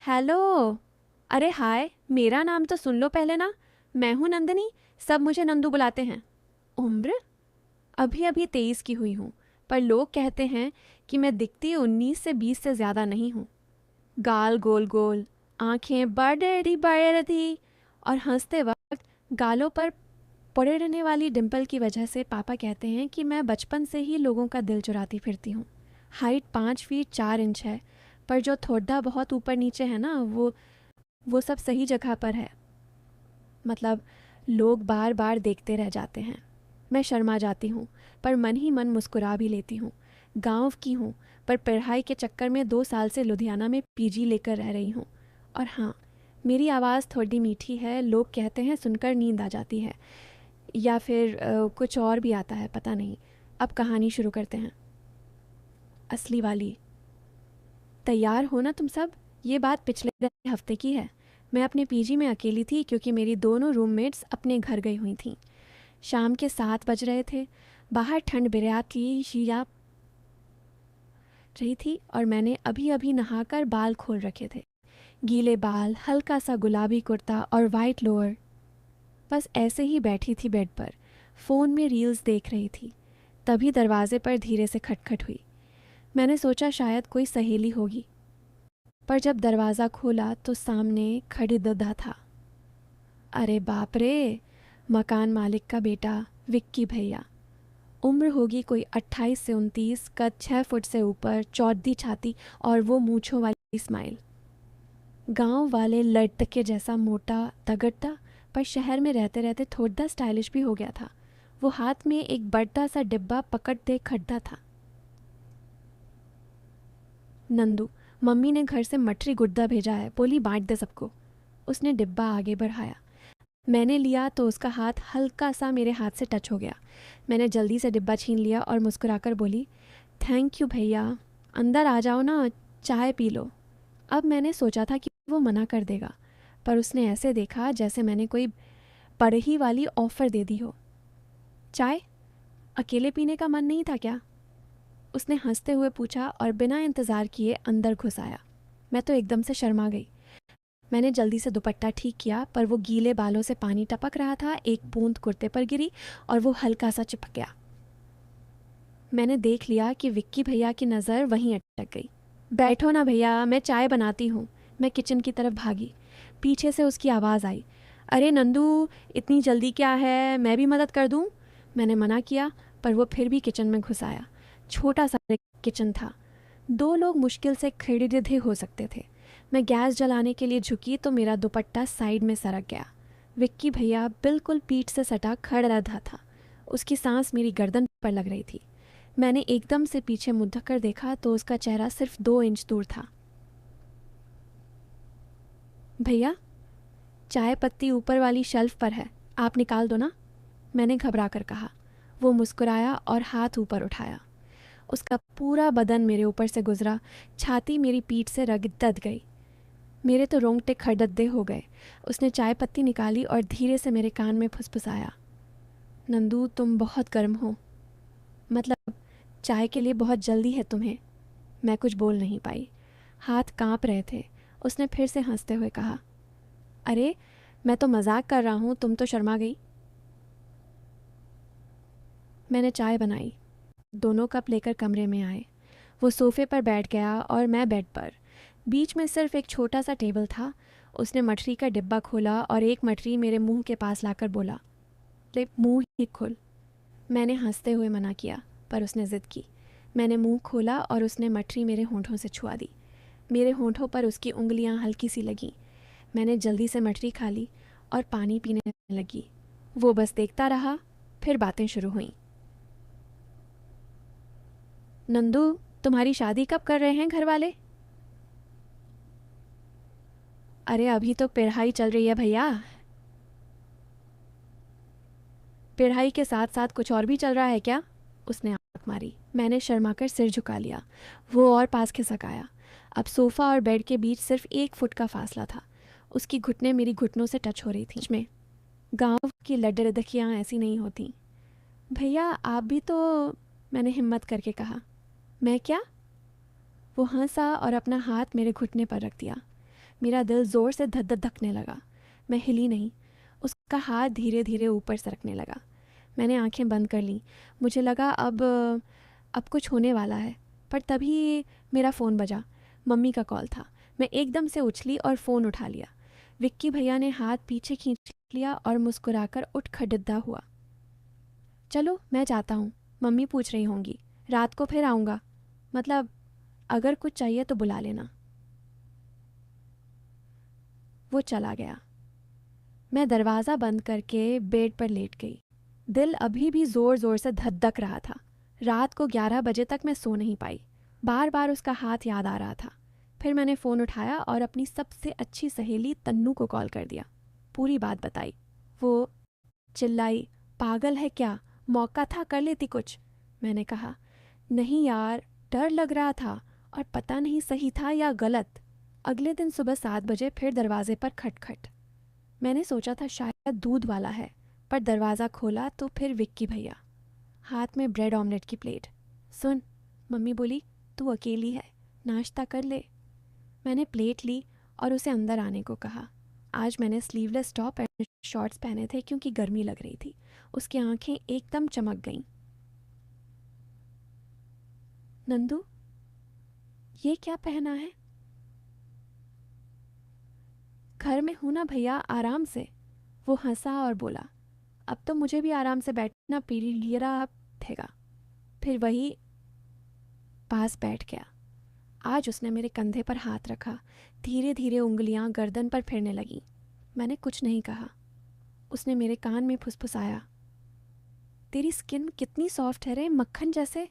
Hello. अरे हाय, मेरा नाम तो सुन लो पहले ना। मैं हूँ नंदिनी। सब मुझे नंदू बुलाते हैं। उम्र अभी अभी 23 की हुई हूँ, पर लोग कहते हैं कि मैं दिखती 19 से 20 से ज़्यादा नहीं हूँ। गाल गोल गोल, आंखें बड़ी बड़ी, और हंसते वक्त गालों पर पड़े रहने वाली डिम्पल की वजह से पापा कहते हैं कि मैं बचपन से ही लोगों का दिल चुराती फिरती हूँ। हाइट 5 फीट 4 इंच है, पर जो थोड़ा बहुत ऊपर नीचे है ना, वो सब सही जगह पर है। मतलब लोग बार बार देखते रह जाते हैं। मैं शर्मा जाती हूँ, पर मन ही मन मुस्कुरा भी लेती हूँ। गांव की हूँ, पर पढ़ाई के चक्कर में 2 साल से लुधियाना में पीजी लेकर रह रही हूँ। और हाँ, मेरी आवाज़ थोड़ी मीठी है। लोग कहते हैं सुनकर नींद आ जाती है, या फिर कुछ और भी आता है, पता नहीं। अब कहानी शुरू करते हैं, असली वाली। तैयार हो ना तुम सब? ये बात पिछले हफ्ते की है। मैं अपने पीजी में अकेली थी क्योंकि मेरी दोनों रूममेट्स अपने घर गई हुई थीं। शाम के 7 बज रहे थे। बाहर ठंड बिराती शिया रही थी और मैंने अभी अभी नहाकर बाल खोल रखे थे। गीले बाल, हल्का सा गुलाबी कुर्ता और वाइट लोअर। बस ऐसे ही बैठी थी बेड पर, फ़ोन में रील्स देख रही थी। तभी दरवाजे पर धीरे से खटखट हुई। मैंने सोचा शायद कोई सहेली होगी, पर जब दरवाज़ा खोला तो सामने खड़ी दद्दा था। अरे बाप रे! मकान मालिक का बेटा, विक्की भैया। उम्र होगी कोई 28 से 29, कद 6 फुट से ऊपर, चौड़ी छाती और वो मूँछों वाली स्माइल। गांव वाले लड़के जैसा मोटा तगड़ता, पर शहर में रहते रहते थोड़ा स्टाइलिश भी हो गया था। वो हाथ में एक बड़ा सा डिब्बा पकड़ते खड़ा था। नंदू, मम्मी ने घर से मठरी गुड्डा भेजा है, बोली बांट दे सबको। उसने डिब्बा आगे बढ़ाया। मैंने लिया तो उसका हाथ हल्का सा मेरे हाथ से टच हो गया। मैंने जल्दी से डिब्बा छीन लिया और मुस्कुराकर बोली, थैंक यू भैया। अंदर आ जाओ ना, चाय पी लो। अब मैंने सोचा था कि वो मना कर देगा, पर उसने ऐसे देखा जैसे मैंने कोई पढ़ी वाली ऑफ़र दे दी हो। चाय अकेले पीने का मन नहीं था क्या? उसने हंसते हुए पूछा और बिना इंतज़ार किए अंदर घुस आया। मैं तो एकदम से शर्मा गई। मैंने जल्दी से दुपट्टा ठीक किया, पर वो गीले बालों से पानी टपक रहा था। एक बूंद कुर्ते पर गिरी और वो हल्का सा चिपक गया। मैंने देख लिया कि विक्की भैया की नज़र वहीं अटक गई। बैठो ना भैया, मैं चाय बनाती हूँ। मैं किचन की तरफ भागी। पीछे से उसकी आवाज़ आई, अरे नंदू, इतनी जल्दी क्या है, मैं भी मदद कर दूँ? मैंने मना किया, पर वो फिर भी किचन में घुस आया। छोटा सा किचन था, 2 लोग मुश्किल से खड़े हो सकते थे। मैं गैस जलाने के लिए झुकी तो मेरा दुपट्टा साइड में सरक गया। विक्की भैया बिल्कुल पीठ से सटा खड़ा रहा था। उसकी सांस मेरी गर्दन पर लग रही थी। मैंने एकदम से पीछे मुड़ कर देखा तो उसका चेहरा सिर्फ 2 इंच दूर था। भैया, चाय पत्ती ऊपर वाली शेल्फ पर है, आप निकाल दो ना, मैंने घबरा कर कहा। वो मुस्कुराया और हाथ ऊपर उठाया। उसका पूरा बदन मेरे ऊपर से गुजरा। छाती मेरी पीठ से रगड़ गई। मेरे तो रोंगटे खड़दद्दे हो गए। उसने चाय पत्ती निकाली और धीरे से मेरे कान में फुसफुसाया, नंदू तुम बहुत गर्म हो, मतलब चाय के लिए बहुत जल्दी है तुम्हें। मैं कुछ बोल नहीं पाई, हाथ कांप रहे थे। उसने फिर से हंसते हुए कहा, अरे मैं तो मजाक कर रहा हूँ, तुम तो शर्मा गई। मैंने चाय बनाई। दोनों कप लेकर कमरे में आए। वो सोफे पर बैठ गया और मैं बेड पर। बीच में सिर्फ एक छोटा सा टेबल था। उसने मठरी का डिब्बा खोला और एक मठरी मेरे मुंह के पास लाकर बोला, ले मुंह ही खोल। मैंने हंसते हुए मना किया, पर उसने ज़िद की। मैंने मुंह खोला और उसने मठरी मेरे होंठों से छुआ दी। मेरे होंठों पर उसकी उंगलियां हल्की सी लगीं। मैंने जल्दी से मठरी खा ली और पानी पीने लगी। वो बस देखता रहा। फिर बातें शुरू हुईं। नंदू, तुम्हारी शादी कब कर रहे हैं घर वाले? अरे अभी तो पढ़ाई चल रही है भैया। पढ़ाई के साथ साथ कुछ और भी चल रहा है क्या? उसने आंख मारी। मैंने शर्माकर सिर झुका लिया। वो और पास खिसक आया। अब सोफ़ा और बेड के बीच सिर्फ 1 फुट का फासला था। उसकी घुटने मेरी घुटनों से टच हो रही थी। में गांव की लड़कियां ऐसी नहीं होती। भैया आप भी तो, मैंने हिम्मत करके कहा। मैं क्या? वो हंसा और अपना हाथ मेरे घुटने पर रख दिया। मेरा दिल ज़ोर से धक धक धकने लगा। मैं हिली नहीं। उसका हाथ धीरे धीरे ऊपर सरकने लगा। मैंने आंखें बंद कर लीं। मुझे लगा अब कुछ होने वाला है, पर तभी मेरा फ़ोन बजा। मम्मी का कॉल था। मैं एकदम से उछली और फ़ोन उठा लिया। विक्की भैया ने हाथ पीछे खींच लिया और मुस्कुराकर उठ खड़िद्दा हुआ। चलो मैं जाता हूँ, मम्मी पूछ रही होंगी, रात को फिर आऊँगा, मतलब अगर कुछ चाहिए तो बुला लेना। वो चला गया। मैं दरवाज़ा बंद करके बेड पर लेट गई। दिल अभी भी ज़ोर ज़ोर से धधक रहा था। रात को 11 बजे तक मैं सो नहीं पाई। बार बार उसका हाथ याद आ रहा था। फिर मैंने फ़ोन उठाया और अपनी सबसे अच्छी सहेली तन्नू को कॉल कर दिया। पूरी बात बताई। वो चिल्लाई, पागल है क्या, मौका था कर लेती कुछ। मैंने कहा, नहीं यार, डर लग रहा था और पता नहीं सही था या गलत। अगले दिन सुबह 7 बजे फिर दरवाजे पर खटखट। मैंने सोचा था शायद दूध वाला है, पर दरवाज़ा खोला तो फिर विक्की भैया, हाथ में ब्रेड ऑमलेट की प्लेट। सुन, मम्मी बोली, तू अकेली है, नाश्ता कर ले। मैंने प्लेट ली और उसे अंदर आने को कहा। आज मैंने स्लीवलेस टॉप एंड शॉर्ट्स पहने थे क्योंकि गर्मी लग रही थी। उसकी आंखें एकदम चमक गईं। नंदू, ये क्या पहना है? घर में हूं ना भैया, आराम से। वो हंसा और बोला, अब तो मुझे भी आराम से बैठना पीढ़ा थेगा। फिर वही पास बैठ गया। आज उसने मेरे कंधे पर हाथ रखा। धीरे धीरे उंगलियां गर्दन पर फिरने लगीं। मैंने कुछ नहीं कहा। उसने मेरे कान में फुसफुसाया, तेरी स्किन कितनी सॉफ्ट है रे, मक्खन जैसे।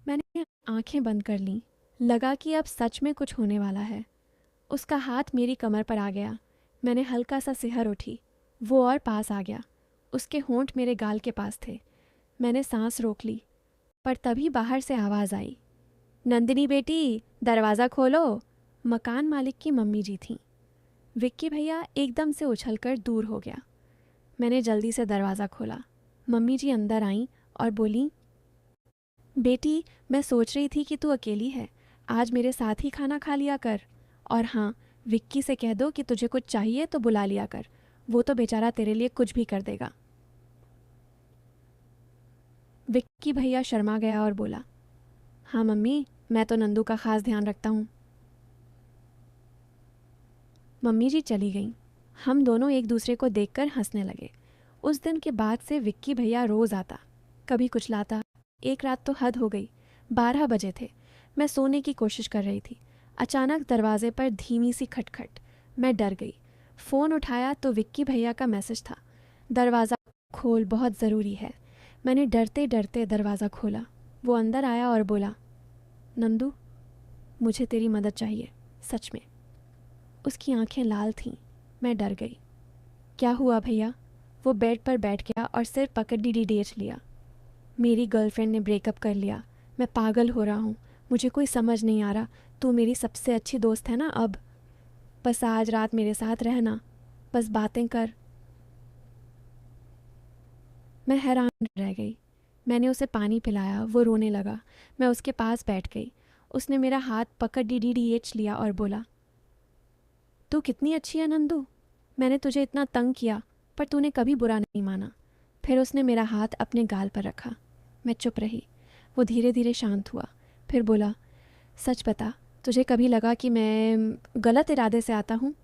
मैंने आंखें बंद कर लीं। लगा कि अब सच में कुछ होने वाला है। उसका हाथ मेरी कमर पर आ गया। मैंने हल्का सा सिहर उठी। वो और पास आ गया। उसके होंठ मेरे गाल के पास थे। मैंने सांस रोक ली, पर तभी बाहर से आवाज़ आई, नंदिनी बेटी, दरवाज़ा खोलो। मकान मालिक की मम्मी जी थीं। विक्की भैया एकदम से उछलकर दूर हो गया। मैंने जल्दी से दरवाज़ा खोला। मम्मी जी अंदर आईं और बोलीं, बेटी, मैं सोच रही थी कि तू अकेली है, आज मेरे साथ ही खाना खा लिया कर। और हाँ, विक्की से कह दो कि तुझे कुछ चाहिए तो बुला लिया कर, वो तो बेचारा तेरे लिए कुछ भी कर देगा। विक्की भैया शर्मा गया और बोला, हाँ मम्मी, मैं तो नंदू का ख़ास ध्यान रखता हूँ। मम्मी जी चली गईं। हम दोनों एक दूसरे को देखकर हंसने लगे। उस दिन के बाद से विक्की भैया रोज़ आता, कभी कुछ लाता। एक रात तो हद हो गई। 12 बजे थे। मैं सोने की कोशिश कर रही थी। अचानक दरवाजे पर धीमी सी खटखट। मैं डर गई। फ़ोन उठाया तो विक्की भैया का मैसेज था, दरवाज़ा खोल, बहुत ज़रूरी है। मैंने डरते डरते दरवाज़ा खोला। वो अंदर आया और बोला, नंदू, मुझे तेरी मदद चाहिए, सच में। उसकी आंखें लाल थीं। मैं डर गई। क्या हुआ भैया? वो बेड पर बैठ गया और सिर पकड़ डेच लिया। मेरी गर्लफ्रेंड ने ब्रेकअप कर लिया। मैं पागल हो रहा हूँ। मुझे कोई समझ नहीं आ रहा। तू मेरी सबसे अच्छी दोस्त है ना अब। बस आज रात मेरे साथ रहना, बस बातें कर। मैं हैरान रह गई। मैंने उसे पानी पिलाया। वो रोने लगा। मैं उसके पास बैठ गई। उसने मेरा हाथ पकड़ डेच लिया और बोला, तू कितनी अच्छी है नंदू। मैंने तुझे इतना तंग किया, पर तूने कभी बुरा नहीं माना। फिर उसने मेरा हाथ अपने गाल पर रखा। मैं चुप रही। वो धीरे धीरे शांत हुआ। फिर बोला, सच बता, तुझे कभी लगा कि मैं गलत इरादे से आता हूँ?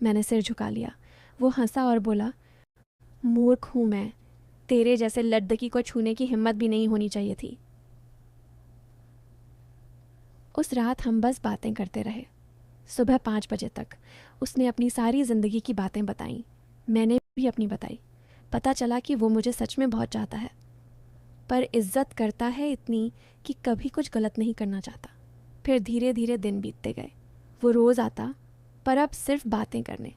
मैंने सिर झुका लिया। वो हंसा और बोला, मूर्ख हूँ मैं। तेरे जैसे लड़की को छूने की हिम्मत भी नहीं होनी चाहिए थी। उस रात हम बस बातें करते रहे, सुबह 5 बजे तक। उसने अपनी सारी ज़िंदगी की बातें बताईं। मैंने भी अपनी बताई। पता चला कि वो मुझे सच में बहुत चाहता है, पर इज्जत करता है इतनी कि कभी कुछ गलत नहीं करना चाहता। फिर धीरे धीरे दिन बीतते गए। वो रोज़ आता, पर अब सिर्फ बातें करने।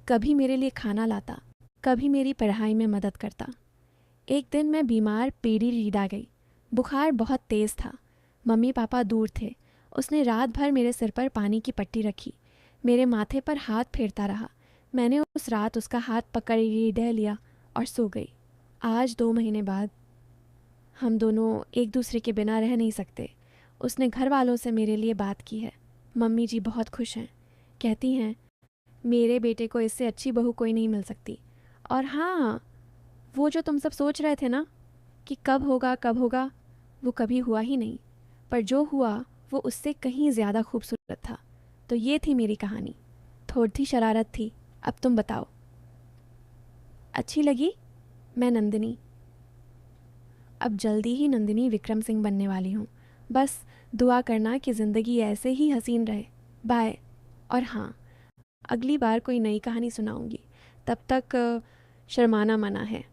कभी मेरे लिए खाना लाता, कभी मेरी पढ़ाई में मदद करता। एक दिन मैं बीमार पेड़ी रीड गई। बुखार बहुत तेज़ था। मम्मी पापा दूर थे। उसने रात भर मेरे सिर पर पानी की पट्टी रखी, मेरे माथे पर हाथ फेरता रहा। मैंने उस रात उसका हाथ पकड़ लिया और सो गई। आज 2 महीने बाद हम दोनों एक दूसरे के बिना रह नहीं सकते। उसने घर वालों से मेरे लिए बात की है। मम्मी जी बहुत खुश हैं, कहती हैं मेरे बेटे को इससे अच्छी बहू कोई नहीं मिल सकती। और हाँ, वो जो तुम सब सोच रहे थे ना कि कब होगा, वो कभी हुआ ही नहीं, पर जो हुआ वो उससे कहीं ज़्यादा खूबसूरत था। तो ये थी मेरी कहानी। थोड़ी सी शरारत थी, अब तुम बताओ। अच्छी लगी? मैं नंदिनी। अब जल्दी ही नंदिनी विक्रम सिंह बनने वाली हूँ। बस दुआ करना कि ज़िंदगी ऐसे ही हसीन रहे। बाय। और हाँ, अगली बार कोई नई कहानी सुनाऊंगी। तब तक शर्माना मना है।